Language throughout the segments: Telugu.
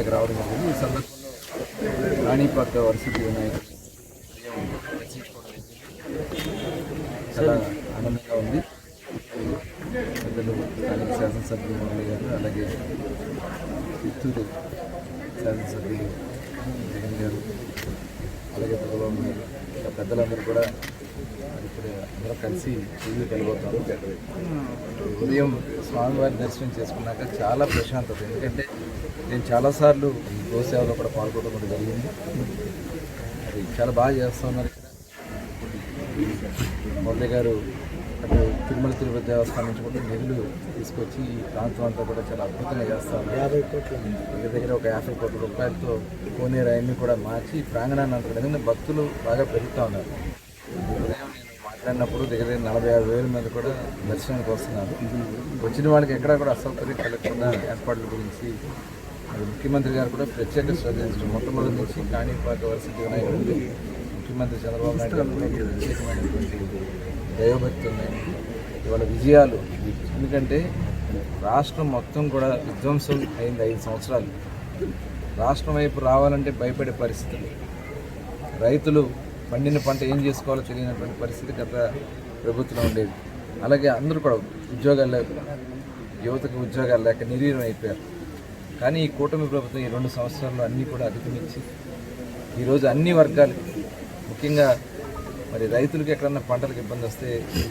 జిల్లాకి రావడం జరిగింది. ఈ సందర్భంలో రాణిపాక వరసిద్ధి వినాయకుడు చాలా ఆనందంగా ఉంది. పెద్దలు స్థానిక శాసనసభ్యులు మురళి గారు, అలాగే చిత్తూరు శాసనసభ్యులు జగన్ గారు, అలాగే చంద్రబాబు గారు, పెద్దలందరూ కూడా ఇప్పుడు అందరూ కలిసి టీవీ వెళ్ళబోతాము. ఉదయం స్వామివారి దర్శనం చేసుకున్నాక చాలా ప్రశాంతత. ఎందుకంటే నేను చాలాసార్లు గోసేవలో కూడా పాల్గొనడం కూడా జరిగింది. అది చాలా బాగా చేస్తూ ఉన్నారు. ఇక్కడ మురళి గారు అటు తిరుమల తిరుపతి దేవస్థానం నుంచి కూడా నిధులు తీసుకొచ్చి ఈ ప్రాంతం అంతా కూడా చాలా అద్భుతంగా చేస్తూ ఉన్నారు. దగ్గర ఒక 50 కోట్ల రూపాయలతో కోనేరు అవన్నీ కూడా మార్చి ప్రాంగణాన్ని అంటారు. ఎందుకంటే భక్తులు బాగా పెరుగుతూ ఉన్నారు. ఉదయం నేను మాట్లాడినప్పుడు దగ్గర 45,000 మంది కూడా దర్శనానికి వస్తున్నారు. వచ్చిన వాళ్ళకి ఎక్కడా కూడా అసౌకర్యం కలగకుండా ఏర్పాట్ల గురించి మరి ముఖ్యమంత్రి గారు కూడా ప్రత్యేక శ్రద్ధ తీసుకున్నారు. మొట్టమొదటి నుంచి కాణిపాక వరసిద్ధి వినాయకుడు ముఖ్యమంత్రి చంద్రబాబు నాయుడు గారు ప్రత్యేకమైనటువంటి దైవభక్తి ఉన్నాయి. ఇవాళ విజయాలు, ఎందుకంటే రాష్ట్రం మొత్తం కూడా విధ్వంసం అయింది 5 సంవత్సరాలు. రాష్ట్రం వైపు రావాలంటే భయపడే పరిస్థితులు, రైతులు పండిన పంట ఏం చేసుకోవాలో తెలియనటువంటి పరిస్థితి గత ప్రభుత్వంలో ఉండేది. అలాగే అందరూ కూడా ఉద్యోగాలు లేక, యువతకు ఉద్యోగాలు లేక నిర్వీర్యం అయిపోయారు. కానీ ఈ కూటమి ప్రభుత్వం ఈ 2 సంవత్సరాల్లో అన్నీ కూడా అధిగమించి ఈరోజు అన్ని వర్గాలు, ముఖ్యంగా మరి రైతులకు ఎక్కడన్నా పంటలకు ఇబ్బంది వస్తే,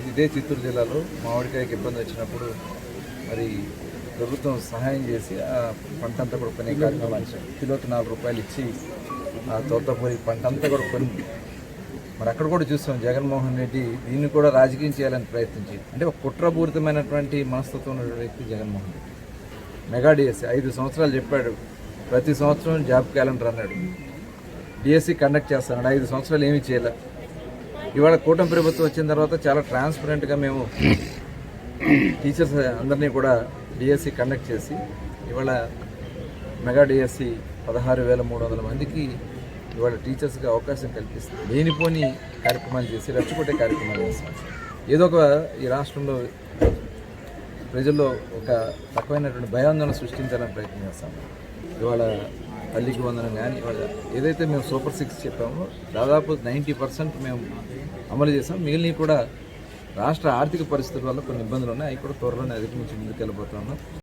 ఇదే చిత్తూరు జిల్లాలో మామిడికాయకి ఇబ్బంది వచ్చినప్పుడు మరి ప్రభుత్వం సహాయం చేసి ఆ పంట అంతా కూడా కొనే కార్యక్రమాలు కిలోకి 4 రూపాయలు ఇచ్చి ఆ తోటపూరి పంట అంతా కూడా కొని, మరి అక్కడ కూడా చూస్తాం జగన్మోహన్ రెడ్డి దీన్ని కూడా రాజకీయం చేయాలని ప్రయత్నించి, అంటే ఒక కుట్రపూరితమైనటువంటి మనస్తత్వం ఉన్న వ్యక్తి జగన్మోహన్ రెడ్డి. మెగా డిఎస్సి 5 సంవత్సరాలు చెప్పాడు, ప్రతి సంవత్సరం జాబ్ క్యాలెండర్ అన్నాడు, డిఎస్సి కండక్ట్ చేస్తాడు. 5 సంవత్సరాలు ఏమీ చేయలే. ఇవాళ కూటమి ప్రభుత్వం వచ్చిన తర్వాత చాలా ట్రాన్స్పరెంట్గా మేము టీచర్స్ అందరినీ కూడా డిఎస్సి కండక్ట్ చేసి ఇవాళ మెగా డిఎస్సి 16,300 మందికి ఇవాళ టీచర్స్కి అవకాశం కల్పిస్తుంది. లేనిపోని కార్యక్రమాలు చేసి రెచ్చగొట్టే కార్యక్రమాలు చేస్తాం. ఏదో ఒక ఈ రాష్ట్రంలో ప్రజల్లో ఒక రకమైనటువంటి భయాందోళన సృష్టించాలని ప్రయత్నం చేస్తాం. ఇవాళ తల్లికి వందనం కానీ ఇవాళ ఏదైతే మేము సూపర్ 6 చెప్పామో దాదాపు 90% మేము అమలు చేసాం. మిగిలినవి కూడా రాష్ట్ర ఆర్థిక పరిస్థితుల వల్ల కొన్ని ఇబ్బందులు ఉన్నాయి. అవి కూడా త్వరలోనే అధిగమించి ముందుకు వెళ్ళిపోతున్నాం.